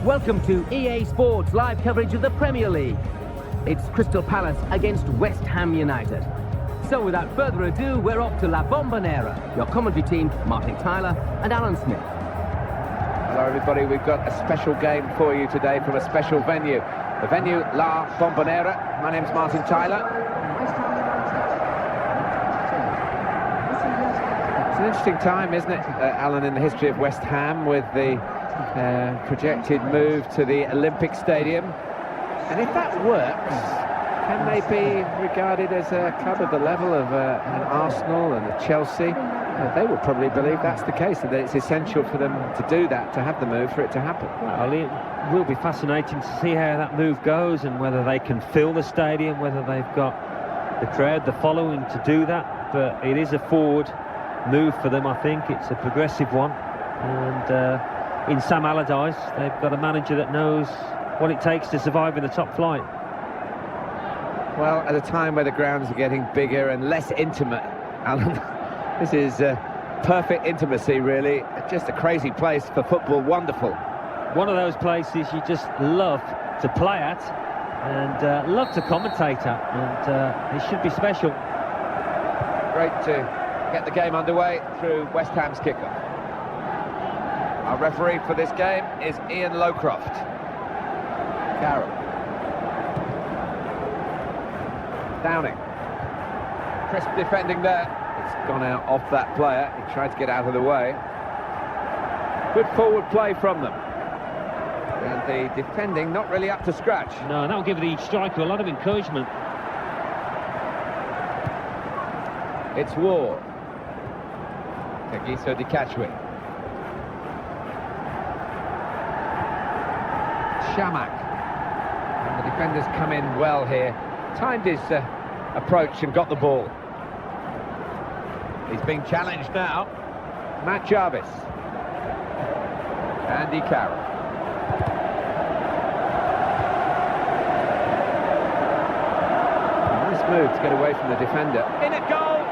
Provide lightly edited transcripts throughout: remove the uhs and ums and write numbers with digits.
Welcome to EA Sports live coverage of the Premier League. It's Crystal Palace against West Ham United. So without further ado, we're off to La Bombonera. Your commentary team, Martin Tyler and Alan Smith. Hello everybody, we've got a special game for you today from a special venue. The venue, La Bombonera. My name's Martin Tyler. It's an interesting time, isn't it, Alan, in the history of West Ham, with the projected move to the Olympic Stadium. And if that works, can they be regarded as a club of the level of an Arsenal and a Chelsea? They will probably believe that's the case, and that it's essential for them to do that, to have the move, for it to happen. Well, it will be fascinating to see how that move goes and whether they can fill the stadium, whether they've got the crowd, the following to do that. But it is a forward move for them, I think. It's a progressive one. And in Sam Allardyce, they've got a manager that knows what it takes to survive in the top flight. Well, at a time where the grounds are getting bigger and less intimate, Alan, this is perfect intimacy, really. Just a crazy place for football. Wonderful. One of those places you just love to play at and love to commentate at, and it should be special. Great to get the game underway through West Ham's kickoff. Our referee for this game is Ian Lowcroft. Carroll. Downing. Crisp defending there. It's gone out off that player. He tried to get out of the way. Good forward play from them. And the defending not really up to scratch. No, and that will give the striker a lot of encouragement. It's Ward. Kagiso Dikachwi. Shamak. And the defenders come in well here. Timed his approach and got the ball. He's being challenged now. Matt Jarvis. Andy Carroll. Nice move to get away from the defender. In at goal!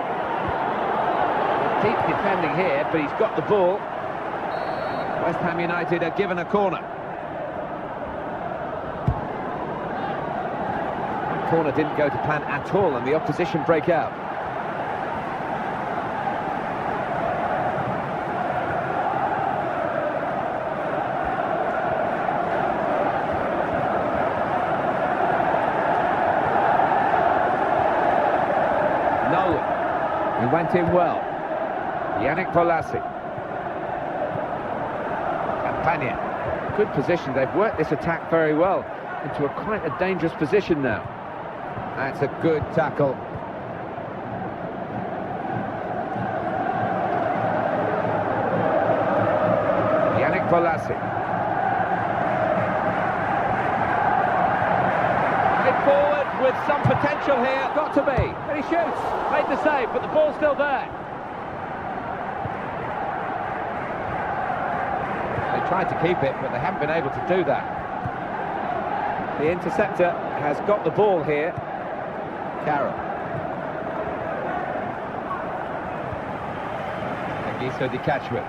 Deep defending here, but he's got the ball. West Ham United are given a corner. The corner didn't go to plan at all, and the opposition break out. No, he went in well. Yannick Bolasie. Campagna. Good position. They've worked this attack very well into quite a dangerous position now. That's a good tackle. Yannick Bolasie. Headed forward with some potential here. Got to be. And he shoots. Made the save, but the ball's still there. Tried to keep it, but they haven't been able to do that. The interceptor has got the ball here. Carroll. Kagiso Dikachwi.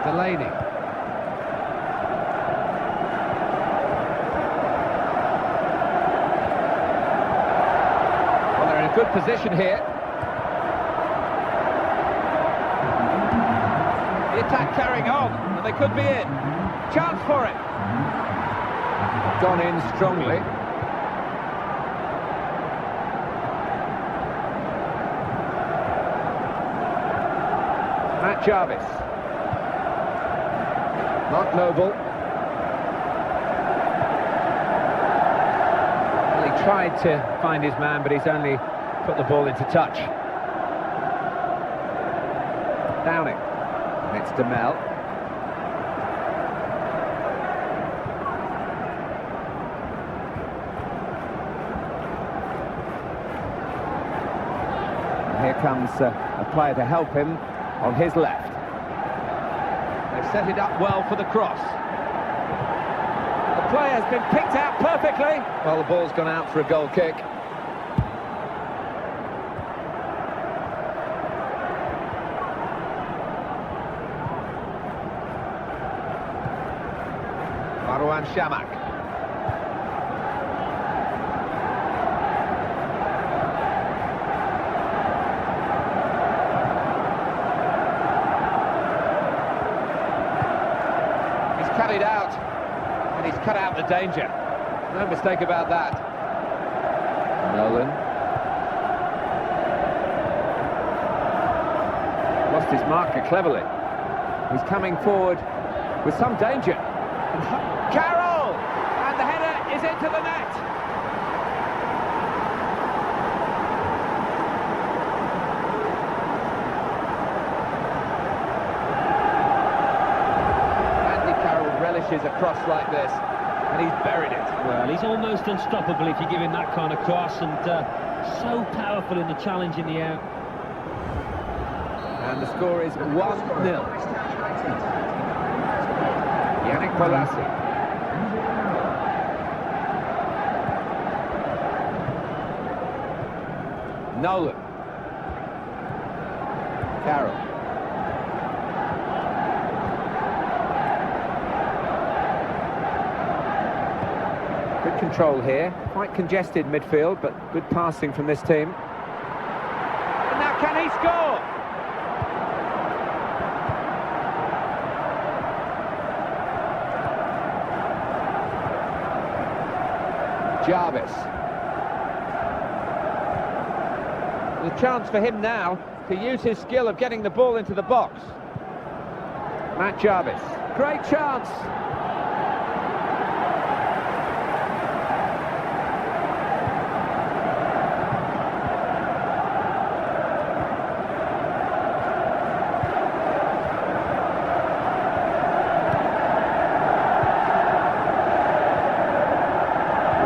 Delaney. Well, they're in a good position here. The attack carrying on, and they could be in. Chance for it. Gone in strongly. Matt Jarvis. Mark Noble. Well, he tried to find his man, but he's only put the ball into touch. Downing. It's Demel. And here comes a player to help him on his left. They've set it up well for the cross. The play has been picked out perfectly. Well, the ball's gone out for a goal kick. Marwan Shamak. He's cut it out, and he's cut out the danger. No mistake about that. Nolan. Lost his marker cleverly. He's coming forward with some danger. Carroll! And the header is into the net. Andy Carroll relishes a cross like this, and he's buried it. Well, he's almost unstoppable if you give him that kind of cross, and so powerful in the challenge in the air. And the score is 1-0. Yannick Bolasie. Nolan. Carroll. Good control here. Quite congested midfield, but good passing from this team. And now can he score? Jarvis. The chance for him now to use his skill of getting the ball into the box. Matt Jarvis. Great chance.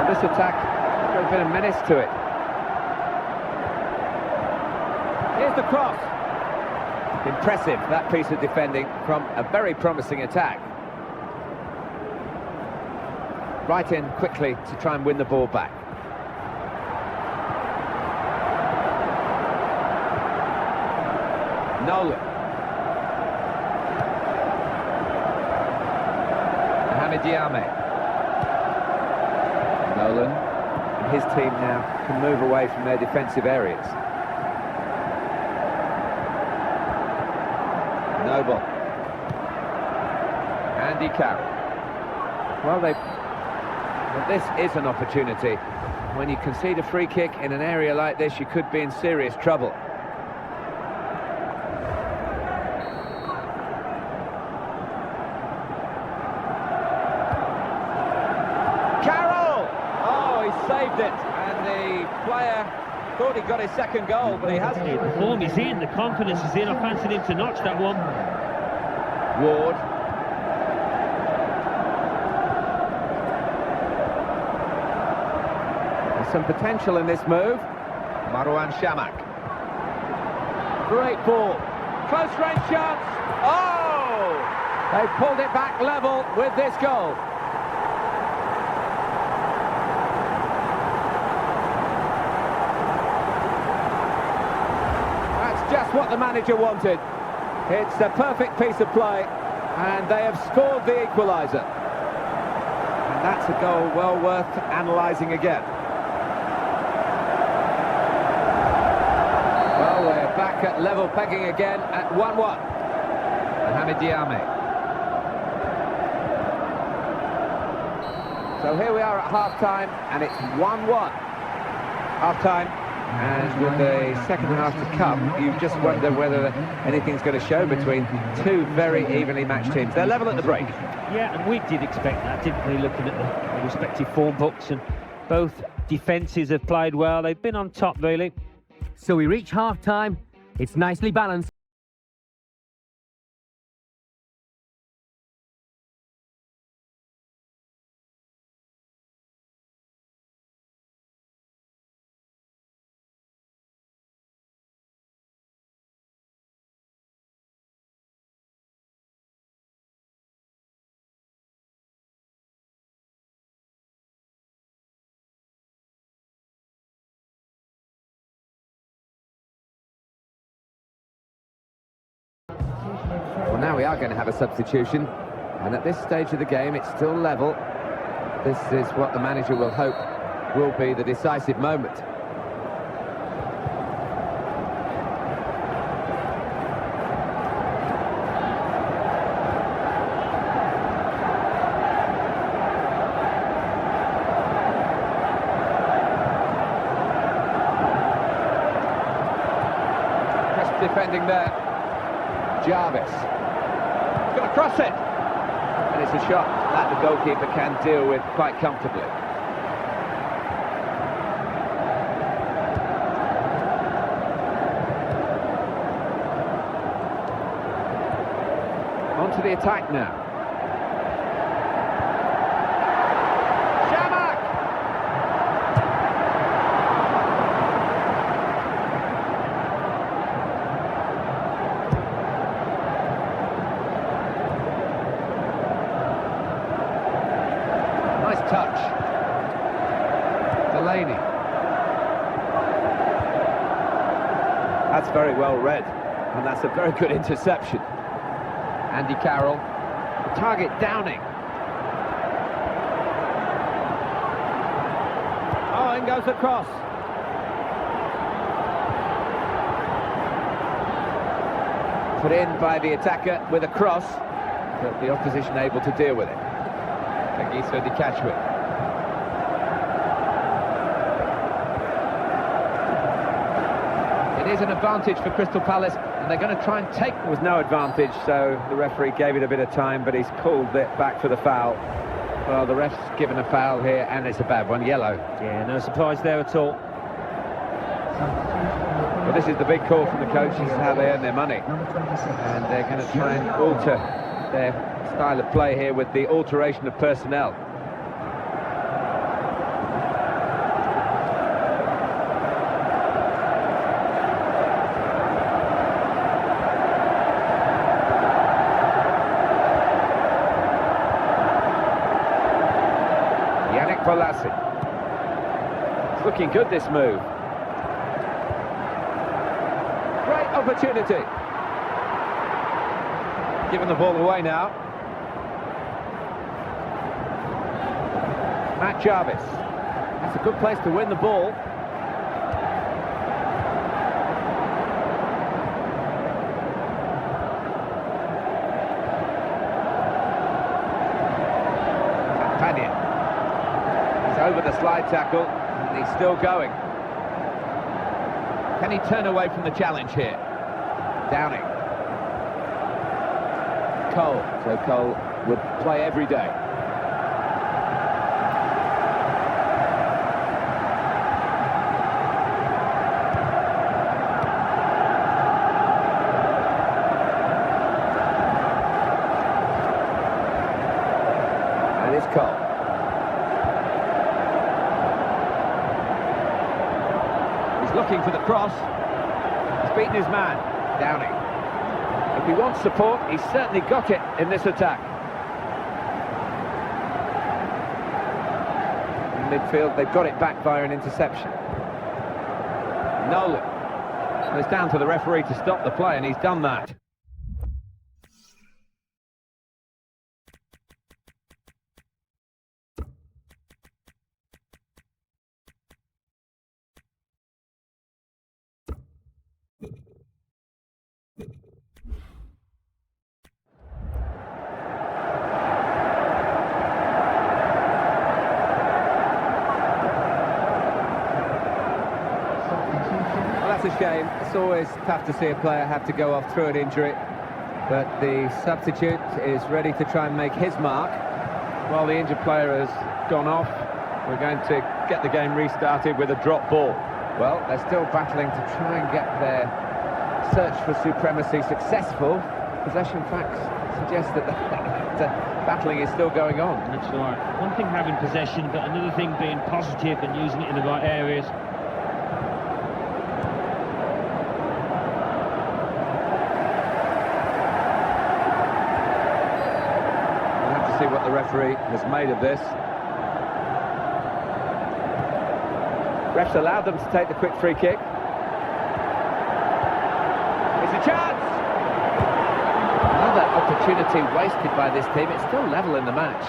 This attack got a bit of menace to it. Here's the cross. Impressive, that piece of defending from a very promising attack. Right in quickly to try and win the ball back. Nolan. Mohamed Diame. Nolan and his team now can move away from their defensive areas. Noble. Andy Carroll. Well, this is an opportunity. When you concede a free kick in an area like this, you could be in serious trouble. Saved it, and the player thought he got his second goal, but he hasn't. The form is in, the confidence is in. I fancied him to notch that one. Ward. There's some potential in this move. Marwan Shamak. Great ball. Close range chance. Oh! They pulled it back level with this goal. Just what the manager wanted. It's a perfect piece of play, and they have scored the equaliser. And that's a goal well worth analysing again. Well, we're back at level pegging again at 1-1. Mohamed Diame. So here we are at half-time, and it's 1-1. Half-time. And with the second half to come, you just wonder whether anything's going to show between two very evenly matched teams. They're level at the break. Yeah, and we did expect that, didn't we, looking at the respective form books, and both defences have played well. They've been on top, really. So we reach half-time. It's nicely balanced. Well, now we are going to have a substitution. And at this stage of the game, it's still level. This is what the manager will hope will be the decisive moment. Just defending there. Jarvis. He's going to cross it. And it's a shot that the goalkeeper can deal with quite comfortably. On to the attack now. Shamak! Nice touch. Delaney. That's very well read, and that's a very good interception. Andy Carroll, target Downing. Oh, in goes the cross. Put in by the attacker with a cross, but the opposition able to deal with it. Kagiso to catch with. It is an advantage for Crystal Palace, and they're going to try and take... There was no advantage, so the referee gave it a bit of time, but he's called it back for the foul. Well, the ref's given a foul here, and it's a bad one, yellow. Yeah, no surprise there at all. Well, this is the big call from the coach. This is how they earn their money. And they're going to try and alter their style of play here with the alteration of personnel. It's looking good, this move. Great opportunity. Giving the ball away now. Matt Jarvis. That's a good place to win the ball. Over the slide tackle, and he's still going. Can he turn away from the challenge here? Downing. Cole. So Cole would play every day. And it's Cole. Looking for the cross. He's beaten his man. Downing. If he wants support, he's certainly got it in this attack. In midfield, they've got it back via an interception. Nolan. Well, it's down to the referee to stop the play, and he's done that. That's a shame. It's always tough to see a player have to go off through an injury, but the substitute is ready to try and make his mark. While the injured player has gone off, we're going to get the game restarted with a drop ball. Well, they're still battling to try and get their search for supremacy successful. Possession facts suggest that the battling is still going on. That's right. One thing having possession, but another thing being positive and using it in the right areas. See what the referee has made of this. Refs allowed them to take the quick free kick. It's a chance! Another opportunity. Opportunity wasted by this team. It's still level in the match.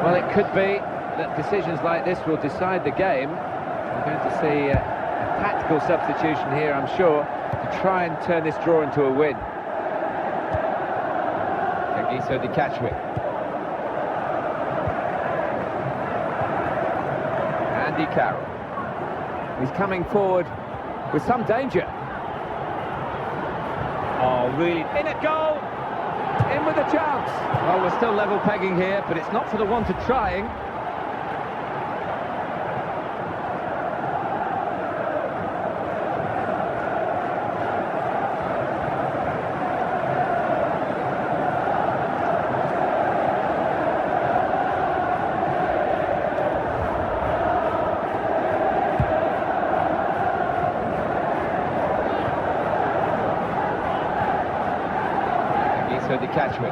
Well, it could be that decisions like this will decide the game. We're going to see a tactical substitution here, I'm sure, to try and turn this draw into a win. Giso Di Cachwi. Andy Carroll. He's coming forward with some danger. Oh, really? In at goal! In with a chance! Well, we're still level pegging here, but it's not for the want of trying. Di Cachwi.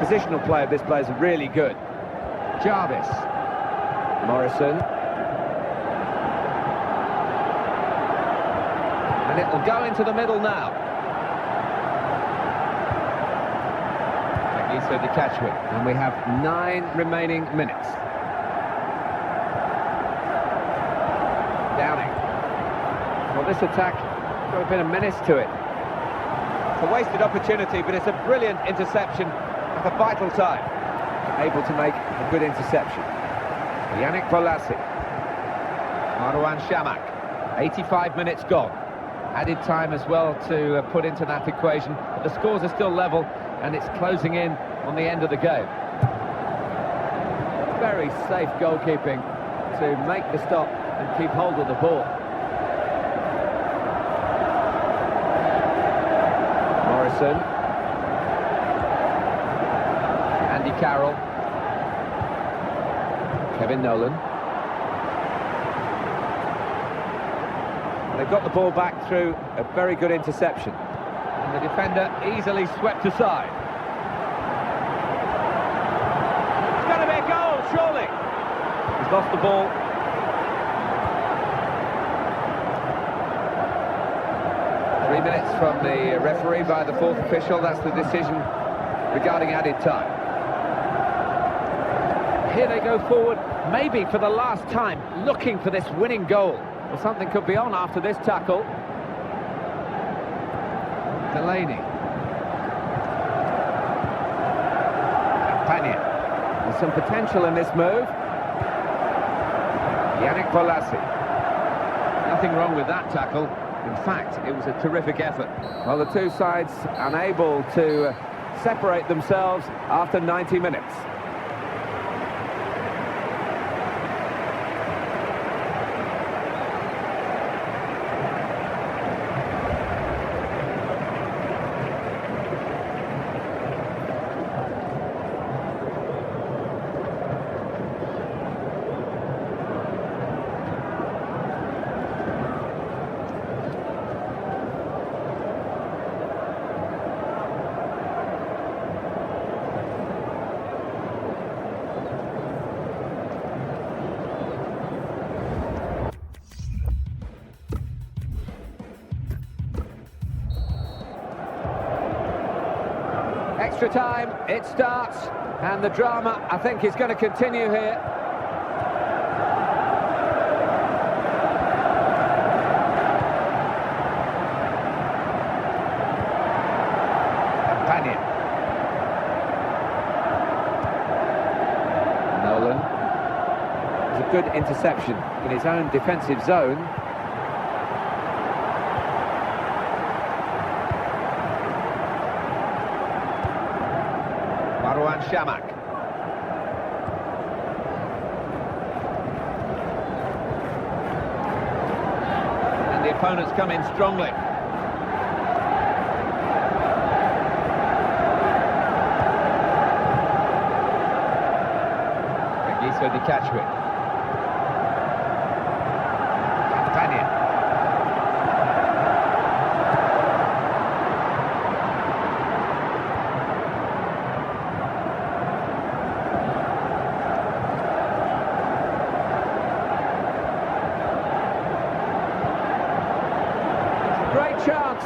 Positional play of this player is really good. Jarvis. Morrison. And it will go into the middle now. Giso Di Cachwi. And we have 9 remaining minutes. Downing. Well, this attack got a bit of menace to it. A wasted opportunity, but it's a brilliant interception at a vital time. Able to make a good interception. Yannick Bolasie. Marouane Chamakh. 85 minutes gone. Added time as well to put into that equation, but the scores are still level and it's closing in on the end of the game. Very safe goalkeeping to make the stop and keep hold of the ball. Andy Carroll. Kevin Nolan. They've got the ball back through a very good interception. And the defender easily swept aside. It's going to be a goal, surely. He's lost the ball. Minutes from the referee by the fourth official. That's the decision regarding added time. Here they go forward, maybe for the last time, looking for this winning goal. Well, something could be on after this tackle. Delaney. Campagna. There's some potential in this move. Yannick Bolasie. Nothing wrong with that tackle. In fact, it was a terrific effort. Well, the two sides unable to separate themselves after 90 minutes. Extra time, it starts, and the drama, I think, is going to continue here. Campagna. Nolan. It was a good interception in his own defensive zone. Marouane Chamakh. And the opponents come in strongly. Giso Di Cachwi. Campagna. chance.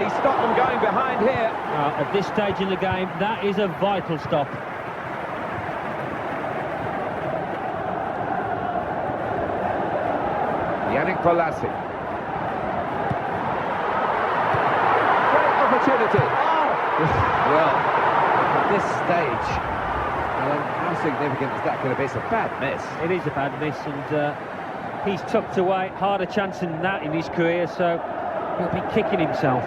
He stopped them going behind here. At this stage in the game, that is a vital stop. Yannick Bolasie. Great opportunity. Well, at this stage, how significant is that going to be? It's a bad miss. It is a bad miss, and he's tucked away. Harder chance than that in his career, so he'll be kicking himself.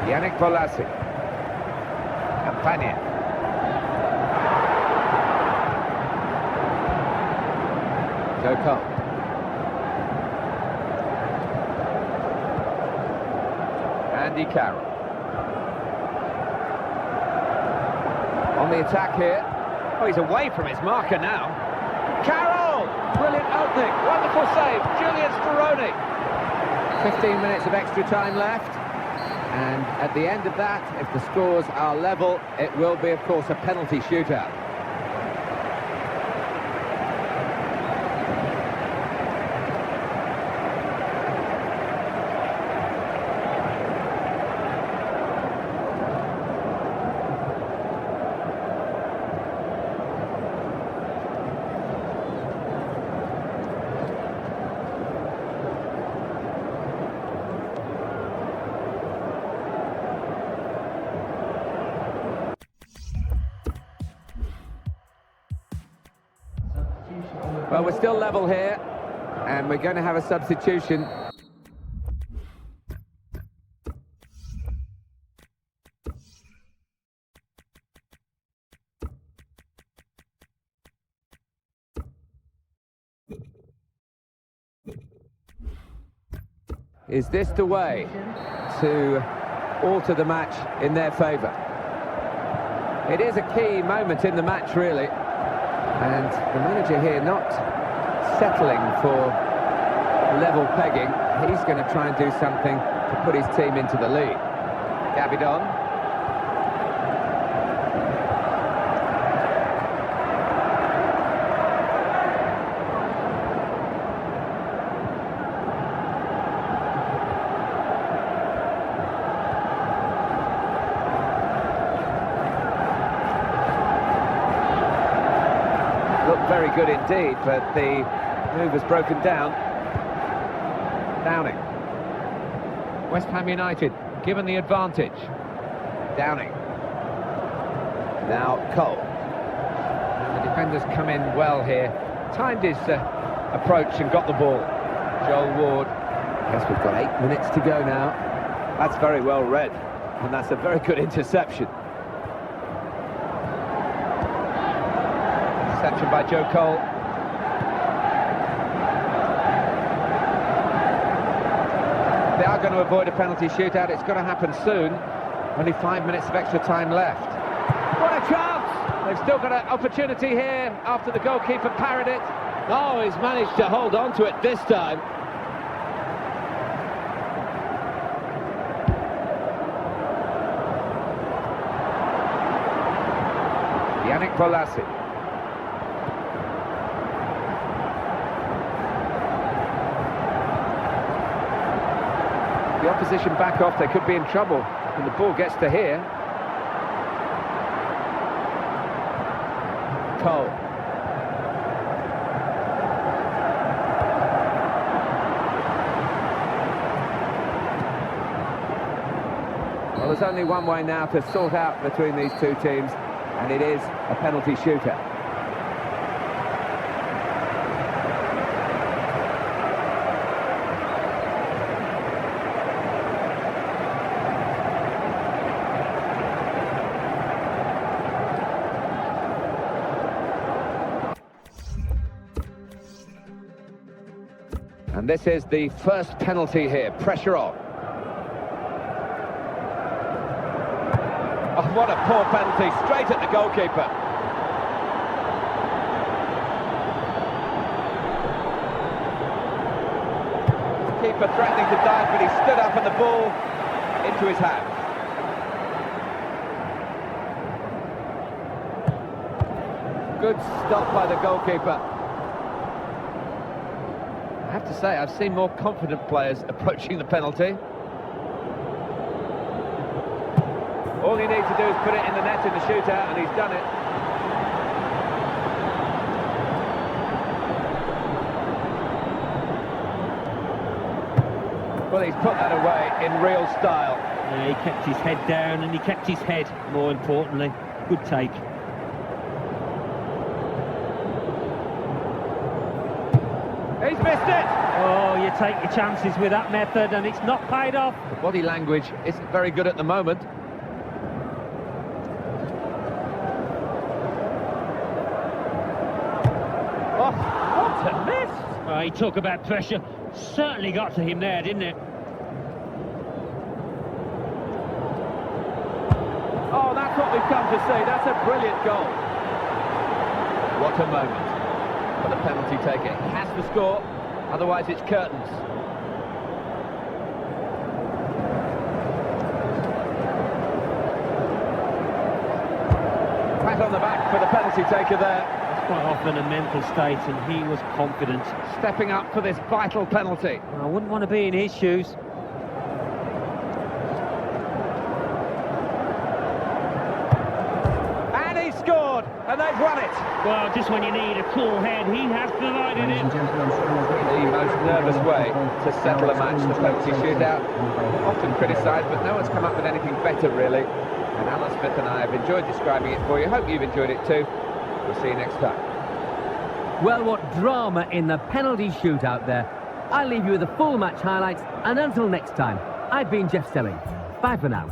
Yannick Bolasie. Campagna. Joe Cole. Andy Carroll. On the attack here. Oh, he's away from his marker now. Carroll! Brilliant opening. Wonderful save. Julian Speroni. 15 minutes of extra time left. And at the end of that, if the scores are level, it will be, of course, a penalty shootout. Well, we're still level here, and we're going to have a substitution. Is this the way to alter the match in their favour? It is a key moment in the match, really. And the manager here not settling for level pegging. He's going to try and do something to put his team into the lead. Gabidon. Looked very good indeed, but the move was broken down. Downing. West Ham United given the advantage. Downing. Now Cole. And the defenders come in well here. Timed his approach and got the ball. Joel Ward. Guess we've got 8 minutes to go now. That's very well read, and that's a very good interception. Interception by Joe Cole. They are going to avoid a penalty shootout. It's going to happen soon. Only 5 minutes of extra time left. What a chance! They've still got an opportunity here after the goalkeeper parried it. Oh, he's managed to hold on to it this time. Yannick Bolasie. The opposition back off, they could be in trouble when the ball gets to here. Cole. Well, there's only one way now to sort out between these two teams, and it is a penalty shootout. And this is the first penalty here. Pressure on. Oh, what a poor penalty, straight at the goalkeeper. Keeper threatening to dive, but he stood up and the ball into his hands. Good stop by the goalkeeper. I have to say, I've seen more confident players approaching the penalty. All you need to do is put it in the net in the shootout, and he's done it. Well, he's put that away in real style. Yeah, he kept his head down and he kept his head, more importantly. Good take. He's missed it! Oh, you take your chances with that method and it's not paid off. The body language isn't very good at the moment. Oh, what a miss! Well, he talk about pressure. Certainly got to him there, didn't it? Oh, that's what we've come to see. That's a brilliant goal. What a moment for the penalty taker. He has to score, otherwise it's curtains. Pat on the back for the penalty taker there. That's quite often a mental state, and he was confident. Stepping up for this vital penalty. I wouldn't want to be in his shoes. Scored, and they've won it. Well, just when you need a cool head, he has provided it. The most nervous way to settle a match, the penalty shootout. Often criticised, but no one's come up with anything better, really. And Alan Smith and I have enjoyed describing it for you. Hope you've enjoyed it too. We'll see you next time. Well, what drama in the penalty shootout there. I'll leave you with the full match highlights, and until next time, I've been Jeff Selling. Bye for now.